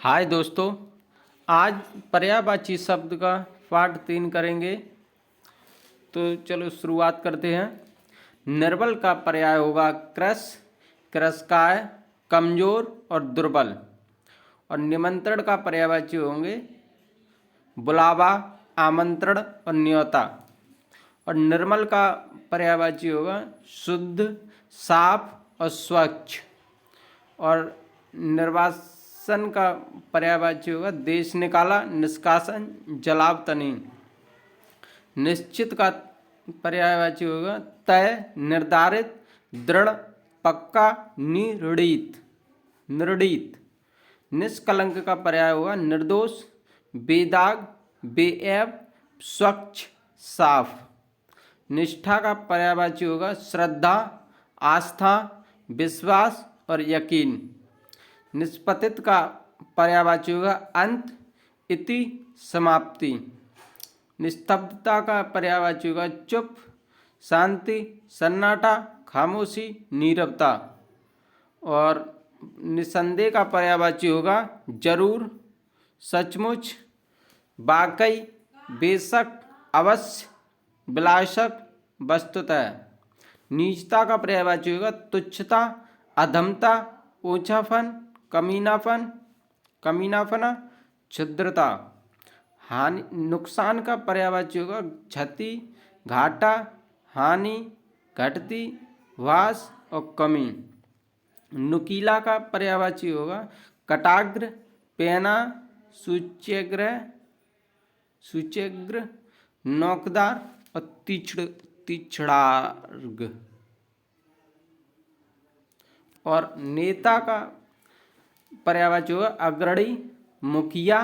हाय दोस्तों, आज पर्यायवाची शब्द का पाठ 3 करेंगे। तो चलो शुरुआत करते हैं। निर्बल का पर्याय होगा क्रस, क्रसकाय, कमजोर और दुर्बल। और निमंत्रण का पर्यायवाची होंगे बुलावा, आमंत्रण और न्योता। और निर्मल का पर्यायवाची होगा शुद्ध, साफ और स्वच्छ। और निर्वासन का पर्यायवाची होगा देश निकाला, निष्कासन, जलावतनी। निश्चित का पर्यायवाची होगा तय, निर्धारित, दृढ़, पक्का, निर्णीत। निष्कलंक का पर्याय होगा निर्दोष, बेदाग, बेऐब, स्वच्छ, साफ। निष्ठा का पर्यायवाची होगा श्रद्धा, आस्था, विश्वास और यकीन। निष्पतित का पर्यायवाची होगा अंत, इति, समाप्ति। निस्तब्धता का पर्यायवाची होगा चुप, शांति, सन्नाटा, खामोशी, नीरवता। और निसंदेह का पर्यायवाची होगा जरूर, सचमुच, वाकई, बेशक, अवश्य, विलासक, वस्तुतः। नीचता का पर्यायवाची होगा तुच्छता, अधमता, ऊंचापन, कमीनापना, क्षुद्रता। हानि नुकसान का पर्यायवाची होगा क्षति, घाटा, हानि, घटती, वास और कमी। नुकीला का पर्यायवाची होगा कटाग्र, पेना, सूच्यग्र, नोकदार और तीक्ष्णार्घ। और नेता का पर्यायवाची होगा अग्रणी, मुखिया,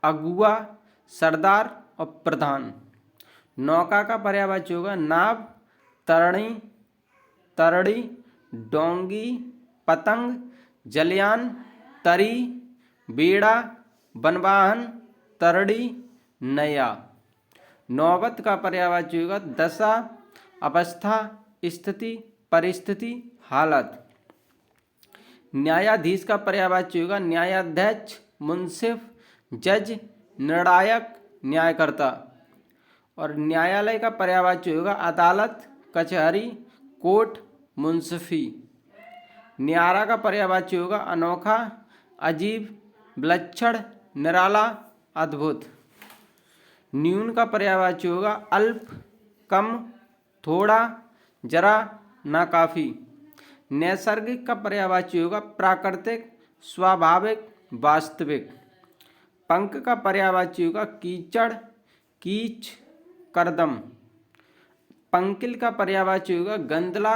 अगुआ, सरदार और प्रधान। नौका का पर्यायवाची होगा नाव, तरणी, डोंगी, पतंग, जलयान, तरी, बेड़ा, वनवाहन, तरड़ी, नया। नौबत का पर्यायवाची होगा दशा, अवस्था, स्थिति, परिस्थिति, हालत। न्यायाधीश का पर्यायवाची होगा न्यायाध्यक्ष, मुंसिफ, जज, निर्णायक, न्यायकर्ता। और न्यायालय का पर्यायवाची होगा अदालत, कचहरी, कोर्ट, मुंसिफी। न्यारा का पर्यायवाची होगा अनोखा, अजीब, विलक्षण, निराला, अद्भुत। न्यून का पर्यायवाची होगा अल्प, कम, थोड़ा, जरा, ना काफी। नैसर्गिक का पर्यायवाची होगा प्राकृतिक, स्वाभाविक, वास्तविक। पंख का पर्यायवाची होगा कीचड़, कीच, करदम। पंकिल का पर्यायवाची होगा गंदला,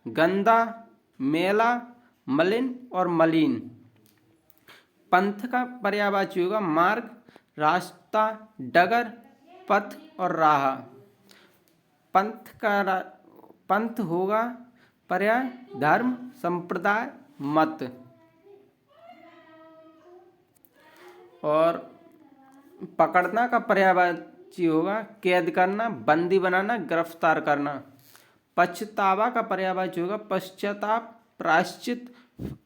गंदा, मेला, मलिन और मलिन। पंथ का पर्यायवाची होगा मार्ग, रास्ता, डगर, पथ और राह। पंथ होगा पर्याय धर्म, संप्रदाय, मत। और पकड़ना का पर्यायवाची होगा कैद करना, बंदी बनाना, गिरफ्तार करना। पछतावा का पर्यायवाची होगा पश्चाताप, प्रायश्चित,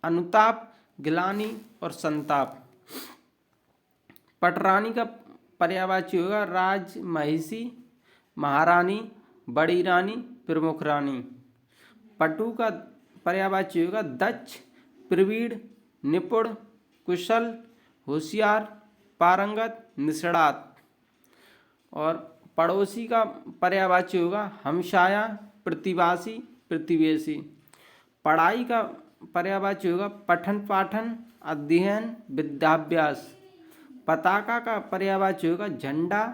अनुताप, गिलानी और संताप। पटरानी का पर्यायवाची होगा राजमहिषी, महारानी, बड़ी रानी, प्रमुख रानी। पटु का पर्यायवाची होगा दक्ष, प्रवीण, निपुण, कुशल, होशियार, पारंगत, निष्णात। और पड़ोसी का पर्यायवाची होगा हमसाया, प्रतिवासी, प्रतिवेशी। पढ़ाई का पर्यायवाची होगा पठन पाठन, अध्ययन, विद्याभ्यास। पताका का पर्यायवाची होगा झंडा,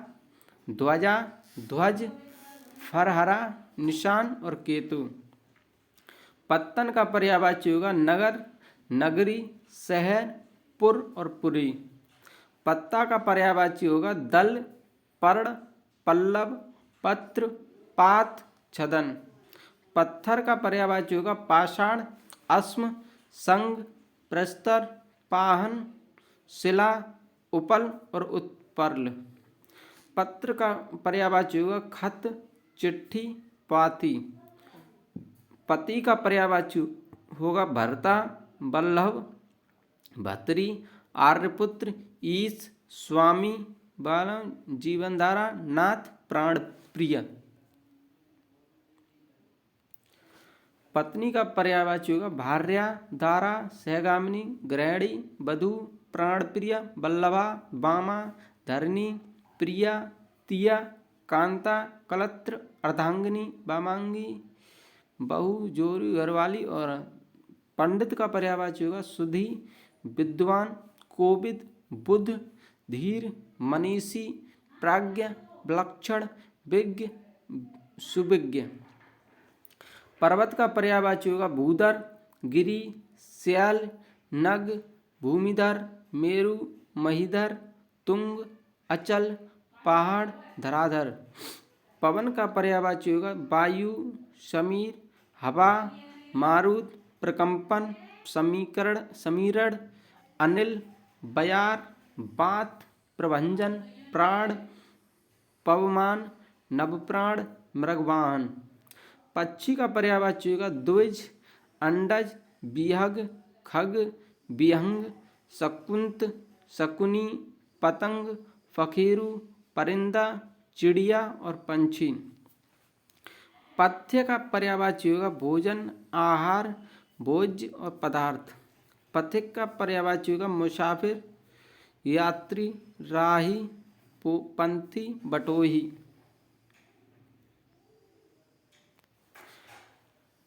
ध्वजा, ध्वज, फरहरा, निशान और केतु। पत्तन का पर्यायवाची होगा नगर, नगरी, शहर, पुर और पुरी। पत्ता का पर्यायवाची होगा दल, पर्ण, पल्लव, पत्र, पात, छदन। पत्थर का पर्यायवाची होगा पाषाण, अश्म, संग, प्रस्तर, पाहन, शिला, उपल और उत्पर्ल। पत्र का पर्यायवाची होगा खत, चिट्ठी, पाती। पति का पर्यायवाची होगा भर्ता, बल्लभ, भतरी, आर्यपुत्र, ईश, स्वामी, बालम, जीवनधारा, नाथ, प्राण प्रिय। पत्नी का पर्यायवाची होगा भार्या, दारा, सहगामिनी, गृहिणी, वधू, प्राणप्रिय, वल्लभा, वामा, धरणी, प्रिया, तिया, कांता, कलत्र, अर्धांगिनी, वामांगी, बहु, जोरी, घरवाली। और पंडित का पर्यायवाची होगा सुधी, विद्वान, कोविद, बुद्ध, धीर, मनीषी, प्राज्ञ, विलक्षण, विज्ञ, सुविज्ञ। पर्वत का पर्यायवाची होगा भूधर, गिरि, श्याल, नग, भूमिधर, मेरु, महीधर, तुंग, अचल, पहाड़, धराधर। पवन का पर्यायवाची होगा वायु, समीर, हवा, मारुत, प्रकंपन, समीरण, अनिल, बयार, बात, प्रभंजन, प्राण, पवमान, नवप्राण, मृगवाहन। पक्षी का पर्यायवाची होगा द्विज, अंडज, बिहग, खग, बिहंग, शकुंत, शकुनी, पतंग, फकीरू, परिंदा, चिड़िया और पंछी। पथ्य का पर्यायवाची होगा भोजन, आहार, भोज्य और पदार्थ। पथिक का पर्यायवाची होगा मुसाफिर, यात्री, राही, पंथी, बटोही।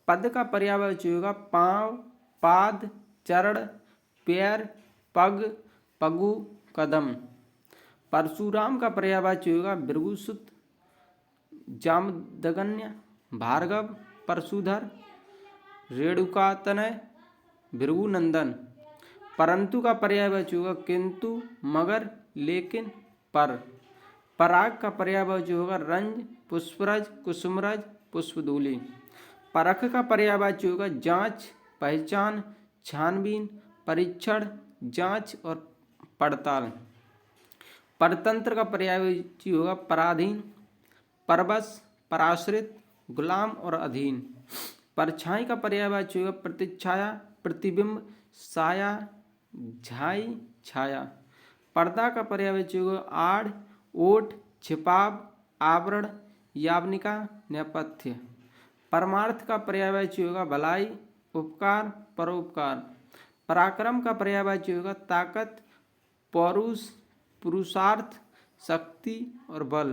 पद का पर्यायवाची होगा पांव, पाद, चरण, पैर, पग, पगु, कदम। परशुराम का पर्यायवाची होगा भृगुसुत, जामदग्न्य, भार्गव, परशुधर, रेणुकातनय, भृगुनंदन। परंतु का पर्यायवाची होगा किंतु, मगर, लेकिन, पर। पराग का पर्यायवाची होगा रंज, पुष्परज, कुसुमरज, पुष्पधूलि। परख का पर्यायवाची होगा जांच, पहचान, छानबीन, परीक्षण, जांच और पड़ताल। परतंत्र का पर्यायवाची होगा पराधीन, परवश, पराश्रित, गुलाम और अधीन। परछाई का पर्यायवाची होगा प्रतिच्छाया, प्रतिबिंब, साया, झाई, छाया। पर्दा का पर्यायवाची होगा आड़, ओट, छिपाव, आवरण, यावनिका, नेपथ्य। परमार्थ का पर्यायवाची होगा भलाई, उपकार, परोपकार। पराक्रम का पर्यायवाची होगा ताकत, पौरुष, पुरुषार्थ, शक्ति और बल।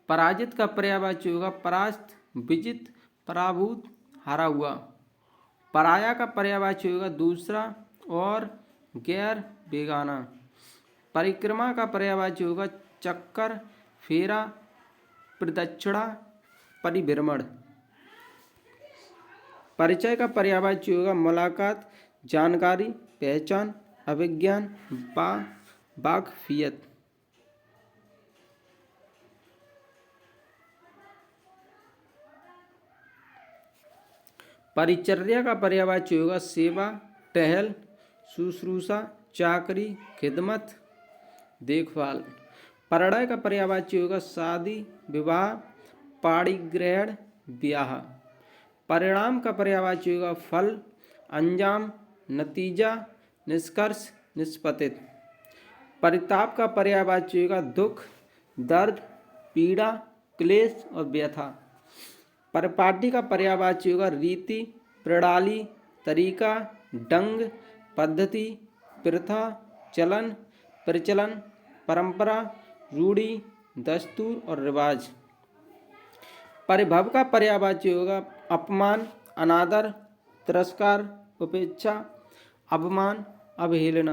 पराजित का पर्यायवाची होगा परास्त, विजित, पराभूत, हारा हुआ। पराया का पर्यायवाची होगा दूसरा और गैर, बेगाना। परिक्रमा का पर्यायवाची होगा चक्कर, फेरा, प्रदक्षिणा, परिभ्रमण। परिचय का पर्यायवाची होगा मुलाकात, जानकारी, पहचान, अभिज्ञान, वाकफियत। परिचर्या का पर्यायवाची होगा सेवा, टहल, शुश्रूषा, चाकरी, खिदमत, देखभाल। परिणय का पर्यायवाची होगा शादी, विवाह, पाणिग्रहण, ब्याह। परिणाम का पर्यायवाची होगा फल, अंजाम, नतीजा, निष्कर्ष, निष्पत्ति। परिताप का पर्यायवाची होगा दुख, दर्द, पीड़ा, क्लेश और व्यथा। परिपाटी का पर्यायवाची होगा रीति, प्रणाली, तरीका, ढंग, पद्धति, प्रथा, चलन, प्रचलन, परंपरा, रूढ़ी, दस्तूर और रिवाज। परिभव का पर्यायवाची होगा अपमान, अनादर, तिरस्कार, उपेक्षा, अवमान, अवहेलना।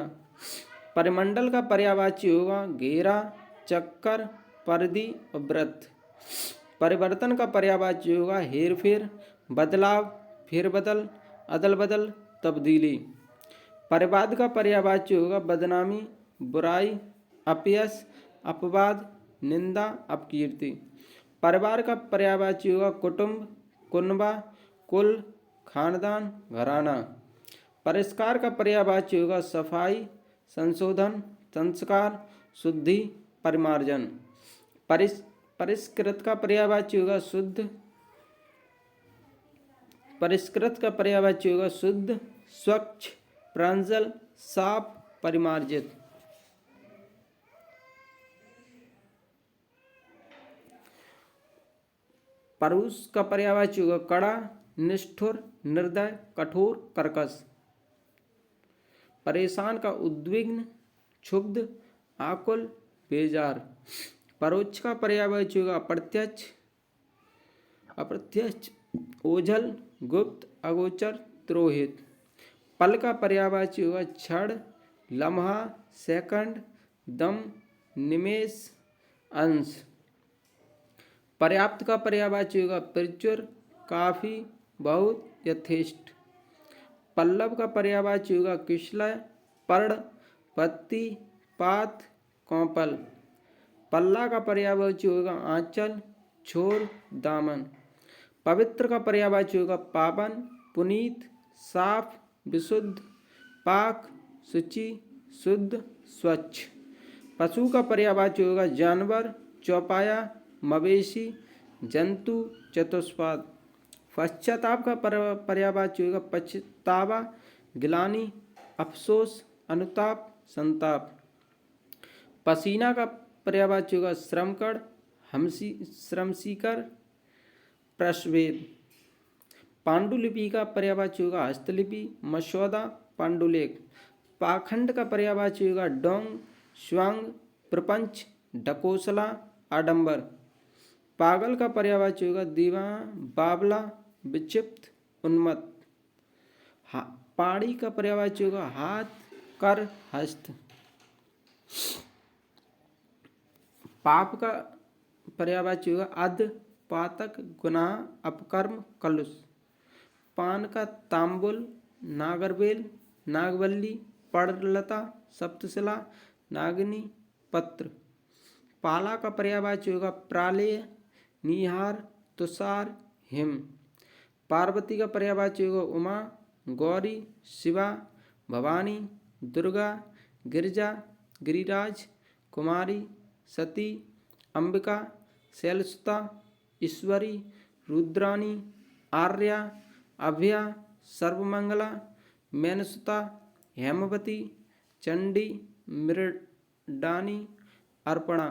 परिमंडल का पर्यायवाची होगा घेरा, चक्कर, परिधि और वृत्त। परिवर्तन का पर्यायवाची होगा हेरफेर, बदलाव, फेरबदल, अदल बदल, तब्दीली। परिवाद का पर्यायवाची होगा बदनामी, बुराई, अपयश, अपवाद, निंदा, अपकीर्ति। परिवार का पर्यायवाची होगा कुटुंब, कुनबा, कुल, खानदान, घराना। परिष्कार का पर्यायवाची होगा सफाई, संशोधन, संस्कार, शुद्धि, परिमार्जन। परिष्कृत का पर्यायवाची होगा शुद्ध। परिष्कृत का पर्यायवाची होगा शुद्ध, स्वच्छ, प्रांजल, साफ, परिमार्जित। परुष का पर्यायवाची होगा कड़ा, निष्ठुर, निर्दय, कठोर, कर्कश। परेशान का उद्विग्न, क्षुब्ध, आकुल, बेजार। परोक्ष का पर्यायवाची होगा अप्रत्यक्ष, अप्रत्यक्ष, ओझल, गुप्त, अगोचर, तिरोहित। पल का पर्यायवाची होगा क्षण, लम्हा, सेकंड, दम, निमेष, अंश। पर्याप्त का पर्यायवाची होगा प्रचुर, काफी, बहुत, यथेष्ट। पल्लव का पर्यायवाची होगा कुशलय, पर्ण, पत्ती, पात, कौपल। पल्ला का पर्यायवाची होगा आंचल, छोर, दामन। पवित्र का पर्यायवाची होगा पावन, पुनीत, साफ, विशुद्ध, पाक, शुचि, शुद्ध, स्वच्छ। पशु का पर्यायवाची होगा जानवर, चौपाया, मवेशी, जंतु, चतुष्पाद। पश्चाताप का पर्यायवाची होगा पछतावा, गिलानी, अफसोस, अनुताप, संताप। पसीना का पर्यायवाची होगा श्रमकण, श्रमसीकर, प्रश्वेद। पांडुलिपि का पर्यायवाची होगा हस्तलिपि, मसौदा, पांडुलेख। पाखंड का पर्यायवाची होगा डोंग, स्वांग, प्रपंच, ढकोसला, आडंबर। पागल का पर्यायवाची होगा दीवा, बावला, विक्षिप्त, उन्मत्त। पाड़ी का पर्यायवाची होगा हाथ, कर, हस्त। पाप का पर्यायवाची होगा अध, पातक, गुनाह, अपकर्म, कलुष। पान का तांबुल, नागरबेल, नागवल्ली, पर्णलता, सप्तशिला, नागिनी, पत्र। पाला का पर्यायवाची होगा प्रालेय, निहार, तुषार, हिम। पार्वती का पर्यायवाची होगा उमा, गौरी, शिवा, भवानी, दुर्गा, गिरिजा, गिरिराज, कुमारी, सती, अंबिका, शैलसुता, ईश्वरी, रुद्रानी, आर्या, अभया, सर्वमंगला, मैनसुता, हेमवती, चंडी, मृडानी, अर्पणा।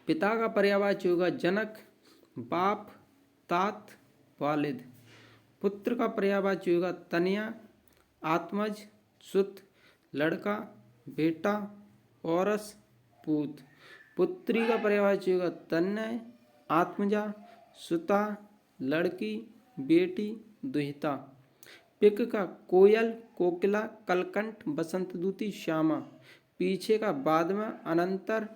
पिता का पर्यायवाची होगा जनक, बाप, तात, वालिद। पुत्र का पर्यायवाची होगा तनया, आत्मज, सुत, लड़का, बेटा, औरस, पूत। पुत्री का पर्यायवाची होगा तनय, आत्मजा, सुता, लड़की, बेटी, दुहिता। पिक का कोयल, कोकिला, कलकंठ, बसंतदूती, श्यामा। पीछे का बाद में, अनंतर,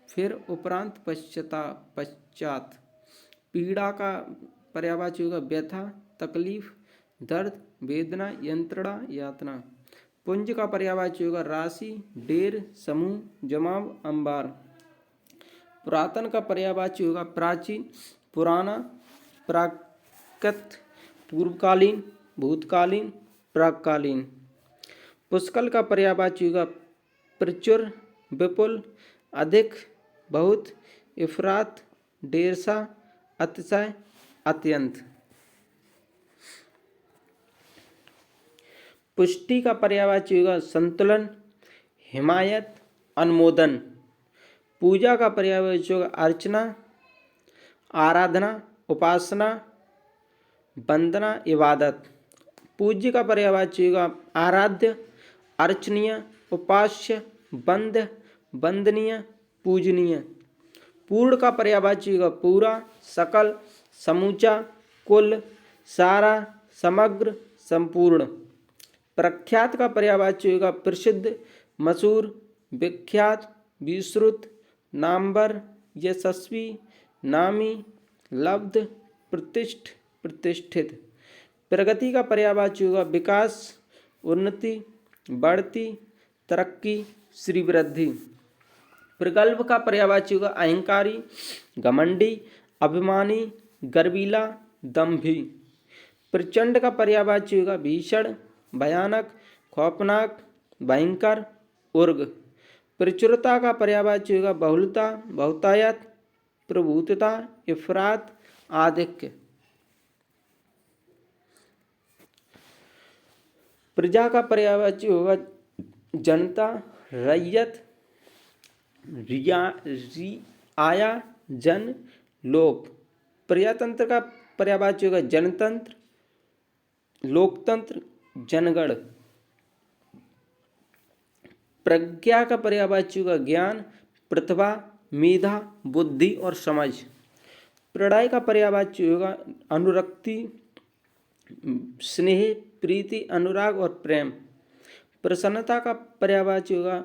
फिर, उपरांत, पश्चात। पीड़ा का पर्यायवाची होगा व्यथा, तकलीफ, दर्द, वेदना, यंत्रणा, यातना। पुंज का पर्यायवाची होगा राशि, ढेर, समूह, जमाव, अंबार। पुरातन का पर्यायवाची होगा प्राचीन, पुराना, प्राकृत, पूर्वकालीन, भूतकालीन, प्राक्कालीन। पुष्कल का पर्यायवाची होगा प्रचुर, विपुल, अधिक, बहुत, इफरात, ढेर सा, अतिशय, अत्यंत। पुष्टि का पर्यायवाची होगा संतुलन, हिमायत, अनुमोदन। पूजा का पर्यायवाची होगा अर्चना, आराधना, उपासना, वंदना, इबादत। पूज्य का पर्यायवाची होगा आराध्य, अर्चनीय, उपास्य, वंद्य, वंदनीय, पूजनीय। पूर्ण का पर्यायवाची होगा पूरा, सकल, समूचा, कुल, सारा, समग्र, संपूर्ण। प्रख्यात का पर्यायवाची होगा प्रसिद्ध, मशहूर, विख्यात, विश्रुत, नामवर, यशस्वी, नामी, लब्ध, प्रतिष्ठ, प्रतिष्ठित। प्रगति का पर्यायवाची होगा विकास, उन्नति, बढ़ती, तरक्की, श्रीवृद्धि। प्रगल्भ का पर्यायवाची होगा अहंकारी, घमंडी, अभिमानी, गर्वीला, दंभी। प्रचंड का पर्यायवाची होगा भीषण, भयानक, खौफनाक, भयंकर, उर्ग। प्रचुरता का पर्यायवाची होगा बहुलता, बहुतायत, प्रभुत्वता, इफरात, आधिक्य। प्रजा का पर्यायवाची होगा जनता, रैयत, रियाया, जन, लोक। प्रजातंत्र का पर्यायवाची होगा जनतंत्र, लोकतंत्र, जनगण। प्रज्ञा का पर्यायवाची होगा ज्ञान, प्रतिभा, मेधा, बुद्धि और समझ। प्रणय का पर्यायवाची होगा अनुरक्ति, स्नेह, प्रीति, अनुराग और प्रेम। प्रसन्नता का पर्यायवाची होगा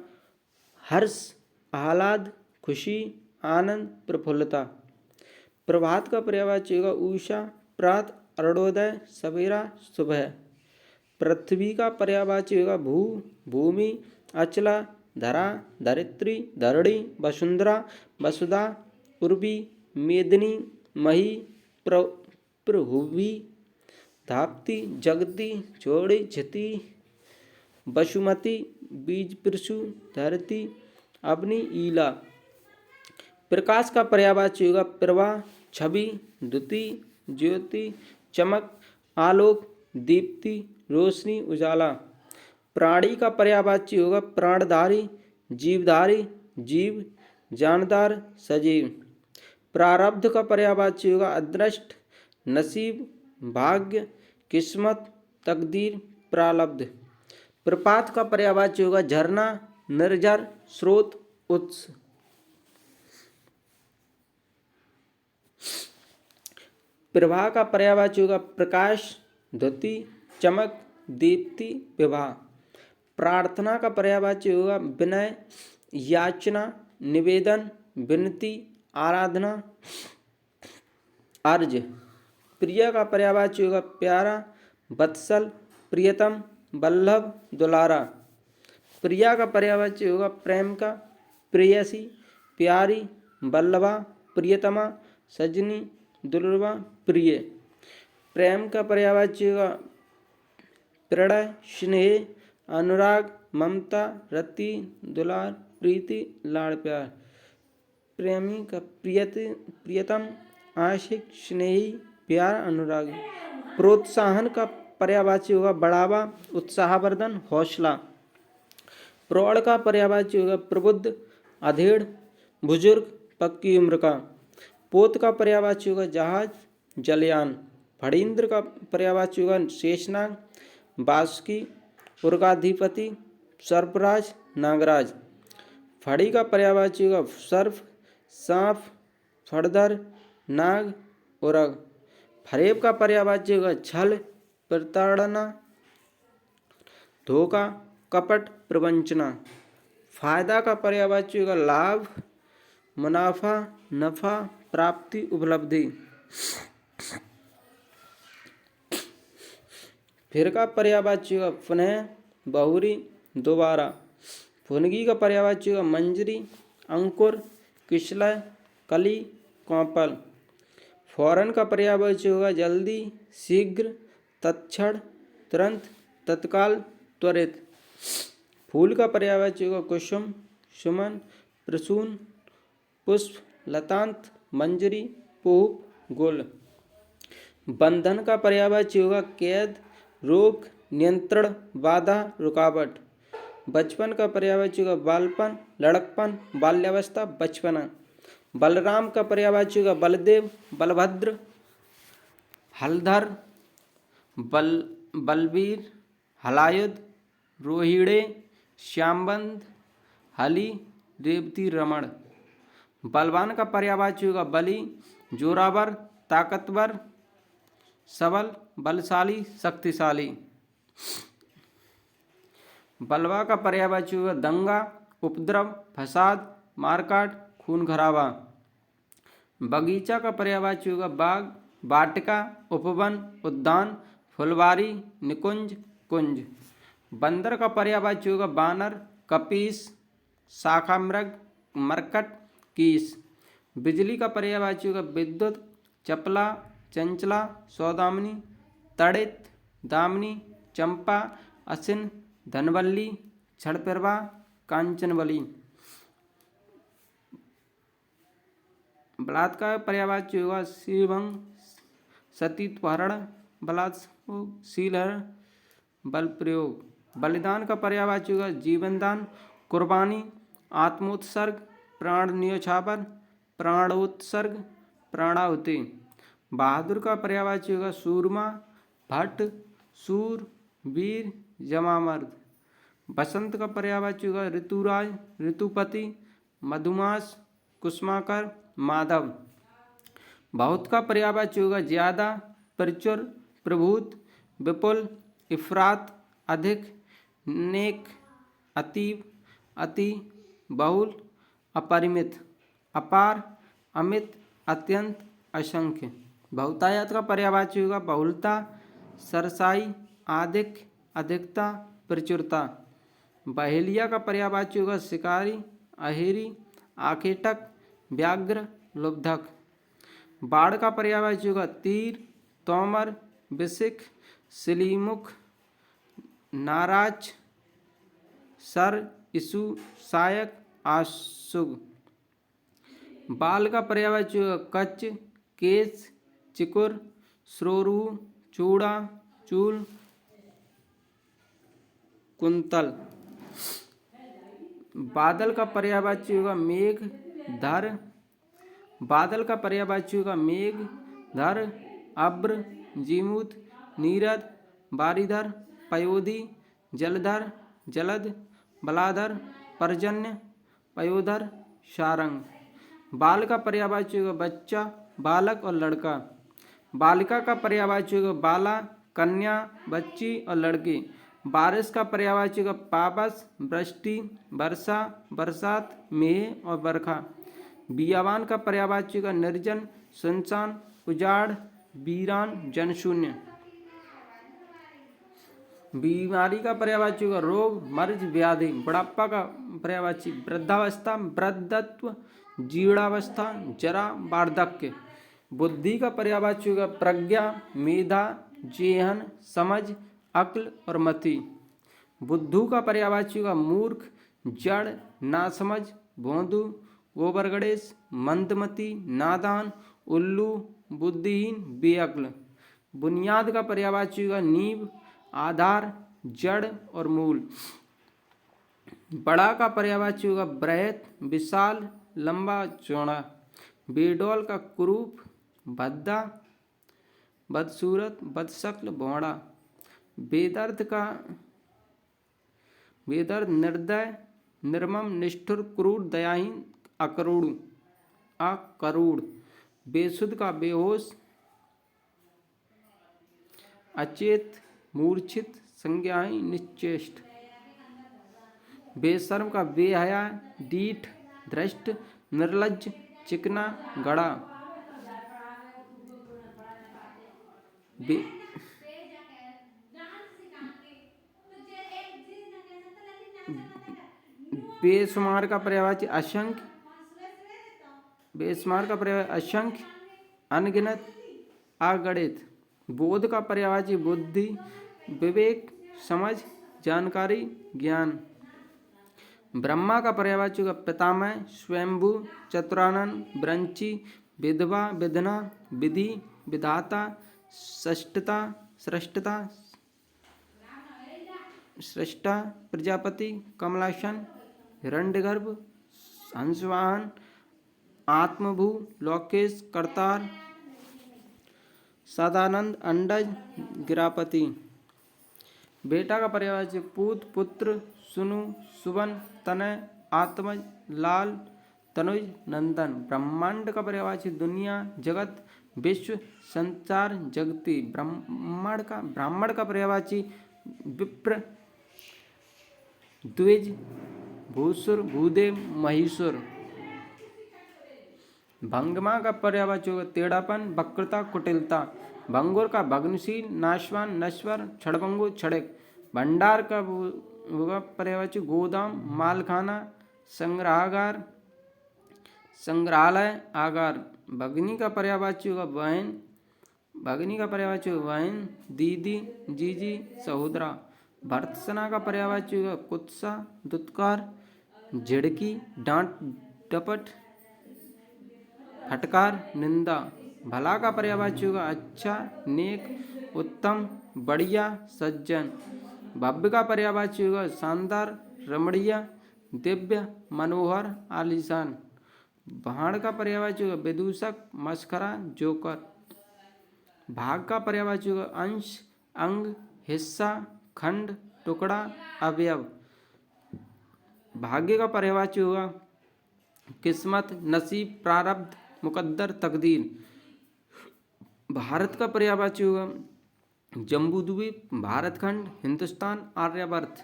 हर्ष, आह्लाद, खुशी, आनंद, प्रफुल्लता। प्रभात का पर्यायवाची होगा उषा, प्रातः, अरुणोदय, सवेरा, सुबह। पृथ्वी का पर्यायवाची होगा भू, भूमि, अचला, धरा, धरित्री, धरणी, वसुंधरा, वसुधा, उर्वी, मेदिनी, मही, प्रहुवी, धाप्ती, जगती, छोड़ी, क्षति, वसुमती, बीज, पृशु, धरती, अग्नि, ईला। प्रकाश का पर्यायवाची होगा प्रभा, छवि, द्युति, ज्योति, चमक, आलोक, दीप्ति, रोशनी, उजाला। प्राणी का पर्यायवाची होगा प्राणधारी, जीवधारी, जीव, जानदार, सजीव। प्रारब्ध का पर्यायवाची होगा अदृष्ट, नसीब, भाग्य, किस्मत, तकदीर, प्रारब्ध। प्रपात का पर्यायवाची होगा झरना, निर्झर, स्रोत, उत्स। प्रभा का पर्यायवाची होगा प्रकाश, द्युति, चमक, दीप्ति, विभा। प्रार्थना का पर्यायवाची होगा विनय, याचना, निवेदन, विनती, आराधना, अर्ज। प्रिय का पर्यायवाची होगा प्यारा, वत्सल, प्रियतम, वल्लभ, दुलारा। प्रिया का पर्यायवाची होगा प्रेम का, प्रेयसी, प्यारी, वल्लभा, प्रियतमा, सजनी, दुर्लभा, प्रिय। प्रेम का पर्यायवाची होगा प्रणय, स्नेह, अनुराग, ममता, रति, दुलार, प्रीति, लाड़, प्यार। प्रेमी का प्रियतम, आशिक, स्नेही, प्यार, अनुराग। प्रोत्साहन का पर्यायवाची होगा बढ़ावा, उत्साहवर्धन, हौसला। प्रौढ़ का पर्यायवाची होगा प्रबुद्ध, अधेड़, बुजुर्ग, पक्की उम्र का। पोत का पर्यायवाची होगा जहाज, जलयान। फणींद्र का पर्यायवाची होगा शेषनाग, बासुकी, उर्गाधिपति, सर्पराज, नागराज। फड़ी का पर्यायवाची होगा सर्प, सांप, फड़धर, नाग, उरग। फरेब का पर्यायवाची होगा छल, प्रताड़ना, धोखा, कपट, प्रवंचना। फायदा का पर्यायवाची होगा लाभ, मुनाफा, नफा, प्राप्ति, उपलब्धि। फिर का पर्यायवाची होगा पुनः, बहुरी, दोबारा। फुनगी का पर्यायवाची होगा मंजरी, अंकुर, किशलय, कली, कौपल। फौरन का पर्यायवाची होगा जल्दी, शीघ्र, तत्क्षण, तुरंत, तत्काल, त्वरित। फूल का पर्यायवाची होगा कुसुम, सुमन, प्रसून, पुष्प, लतांत, मंजरी, पुष्प, गुल। बंधन का पर्यायवाची होगा कैद, रोक, नियंत्रण, बाधा, रुकावट। बचपन का पर्यायवाची होगा बालपन, लड़कपन, बाल्यावस्था, बचपना। बलराम का पर्यायवाची होगा बलदेव, बलभद्र, हलधर, बलवीर, हलायुध, रोहिणे, श्यामबंध, हली, रेवती, रमण। बलवान का पर्यायवाची होगा बली, जोरावर, ताकतवर, सबल, बलशाली, शक्तिशाली। बलवा का पर्यायवाची होगा दंगा, उपद्रव, फसाद, मारकाट, खून खराबा। बगीचा का पर्यायवाची होगा बाग, वाटिका, उपवन, उद्यान, फुलवारी, निकुंज, कुंज। बंदर का पर्यायवाची होगा बानर, कपीस, शाखा मृग, मरकट, कीस। बिजली का पर्यायवाची होगा विद्युत, चपला, चंचला, सौदामिनी, तड़ित, दामिनी, चंपा, असिन, धनवल्ली, क्षणप्रभा, कांचनवली। बलात् का पर्यायवाची होगा शिवभंग, सतीत्वहरण, बलात्संग, शीलहरण, बल प्रयोग। बलिदान का पर्यायवाची होगा जीवनदान, कुर्बानी, आत्मोत्सर्ग, प्राण न्योछावर, प्राणोत्सर्ग, प्राणाहुति। बहादुर का पर्यायवाची होगा सूरमा, भट्ट, सूर, वीर, जमामर्द। बसंत का पर्यायवाची होगा ऋतुराज, ऋतुपति, मधुमास, कुसुमाकर, माधव। बहुत का पर्यायवाची होगा ज्यादा, प्रचुर, प्रभुत, विपुल, इफरात, अधिक, नेक, अतीब, अति, बहुल, अपरिमित, अपार, अमित, अत्यंत, असंख्य। बहुतायत का पर्यायवाची होगा बहुलता, सरसाई, अधिक, अधिकता, प्रचुरता। बहेलिया का पर्यायवाची होगा शिकारी, अहेरी, आखेटक, व्याघ्र, लुब्धक। बाढ़ का पर्यायवाची होगा तीर, तोमर, विसिक, सिलीमुख, नाराज, सर, इसु, सायक, आशुग। बाल का पर्यायवाची होगा कच्च, केस, चिकुर, श्रोरु, चूड़ा, चूल, कुंतल। बादल का पर्यायवाची होगा मेघ, धर। बादल का पर्यायवाची होगा मेघ, धर, अब्र, जीमूत, नीरद, बारिधर, पयोधी, जलधर, जलद, बलाधर, पर्जन्य, पयोधर, सारंग। बाल का पर्यायवाची होगा बच्चा, बालक और लड़का। बालिका का पर्यायवाची होगा बाला, कन्या, बच्ची और लड़की। बारिश का पर्यायवाची होगा पावस, वृष्टि, वर्षा, बरसात, मेह और बरखा। बियावान का पर्यायवाची होगा निर्जन, सुनसान, उजाड़, वीरान, जनशून्य। बीमारी का पर्यायवाची होगा रोग, मर्ज, व्याधि। बुढ़ापा का पर्यायवाची वृद्धावस्था, वृद्धत्व, जीर्णावस्था, जरा, वार्धक्य। बुद्धि का पर्यायवाची होगा प्रज्ञा, मेधा, जेहन, समझ, अक्ल और मति। बुद्धू का पर्यायवाची होगा मूर्ख, जड़, नासमझ, भोंदू, गोबरगणेश, मंदमती, नादान, उल्लू, बुद्धिहीन, बेअक्ल। बुनियाद का पर्यायवाची होगा नींव, आधार, जड़ और मूल। बड़ा का पर्यायवाची होगा बृहत, विशाल, लंबा, चौड़ा। बेडौल का कुरूप, भद्दा, बदसूरत, बदशक्ल, भोंड़ा। वेदर्थ का वेदर्थ निर्दय, निर्मम, निष्ठुर, क्रूर, दयाहीन, अकरूण, अकरूण। बेसुध का बेहोश, अचेत, मूर्छित, संज्ञाहीन, निश्चेष्ट। बेशर्म का बेहया, डीठ, धृष्ट, निर्लज्ज, चिकना, गड़ा। बेशुमार का पर्यायवाची असंख्य। बेशुमार का पर्याय असंख्य, अनगिनत, अगणित। बोध का पर्यायवाची बुद्धि, विवेक, समझ, जानकारी, ज्ञान। ब्रह्मा का पर्यायवाची होगा पितामह, स्वयंभू, चतुरानन, ब्रंची, विधवा, विधना, विधि, विधाता, सृष्टता, सृष्टता, सृष्टा, प्रजापति, कमलासन, हिरण्यगर्भ, हंसवाहन, आत्मभू, लोकेश, करतार, सदानंद, अंडज, गिरापति। बेटा का पर्यायवाची पूत, पुत्र, सुनु, सुवन, तनय, आत्मज, लाल, तनुज, नंदन। ब्रह्मांड का पर्यायवाची दुनिया, जगत, विश्व, संसार, जगती। ब्राह्मण का पर्यायवाची विप्र, द्विज, भूसुर, भूदेव, महीसुर। भंगमा का पर्यायवाची होगा टेढ़ापन, वक्रता, कुटिलता। भंगुर का भग्नशील, नाशवान, नश्वर, क्षणभंगुर, क्षणिक। भंडार का होगा पर्यायवाची गोदाम, मालखाना, संग्रहागार, संग्रहालय, आगार। भगनी का पर्यायवाची होगा बहन। भगनी का पर्यायवाची होगा बहन, दीदी, जीजी, सहोदरा। भर्त्सना का पर्यायवाची होगा कुत्सा, दुत्कार, झिड़की, डांट, डपट, फटकार, निंदा। भला का पर्यायवाची होगा अच्छा, नेक, उत्तम, बढ़िया, सज्जन। भव्य का पर्यायवाची होगा शानदार, रमणीय, दिव्य, मनोहर, आलीशान। भाण का पर्यायवाची होगा विदूषक, मस्खरा, जोकर। भाग का पर्यायवाची होगा अंश, अंग, हिस्सा, खंड, टुकड़ा, अवयव। भाग्य का पर्यायवाची होगा किस्मत, नसीब, प्रारब्ध, मुकद्दर, तकदीर। भारत का पर्यायवाची होगा जम्बूद्वीप, भारतखंड, हिंदुस्तान, आर्यावर्त।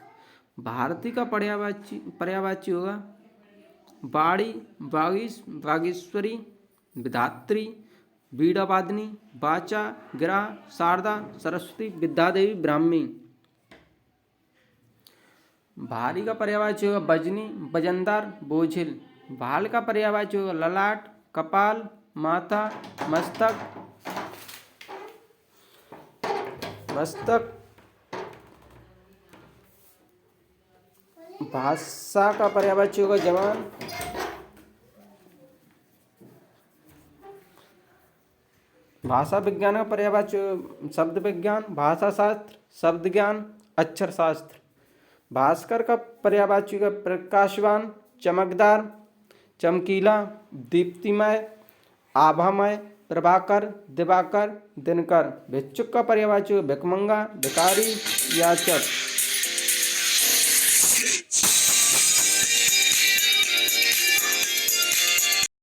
भारती का पर्यायवाची होगा वाणी, वागीश, वागीश्वरी, विधात्री, वीणावादिनी, वाचा, गिरा, शारदा, सरस्वती, विद्यादेवी, ब्राह्मी। भारी का पर्यायवाची होगा बजनी, वजनदार, बोझिल। भाल का पर्यायवाची होगा ललाट, कपाल, माथा, मस्तक, मस्तक। भाषा का पर्यायवाची होगा जवान। भाषा विज्ञान का पर्यायवाची शब्द विज्ञान, भाषा शास्त्र, शब्द ज्ञान, अक्षर शास्त्र। भास्कर का पर्यायवाची का प्रकाशवान, चमकदार, चमकीला, दीप्तिमय, आभामय, प्रभाकर, दिवाकर, दिनकर। भिक्षुक का पर्यायवाची भिखमंगा, भिखारी, याचक।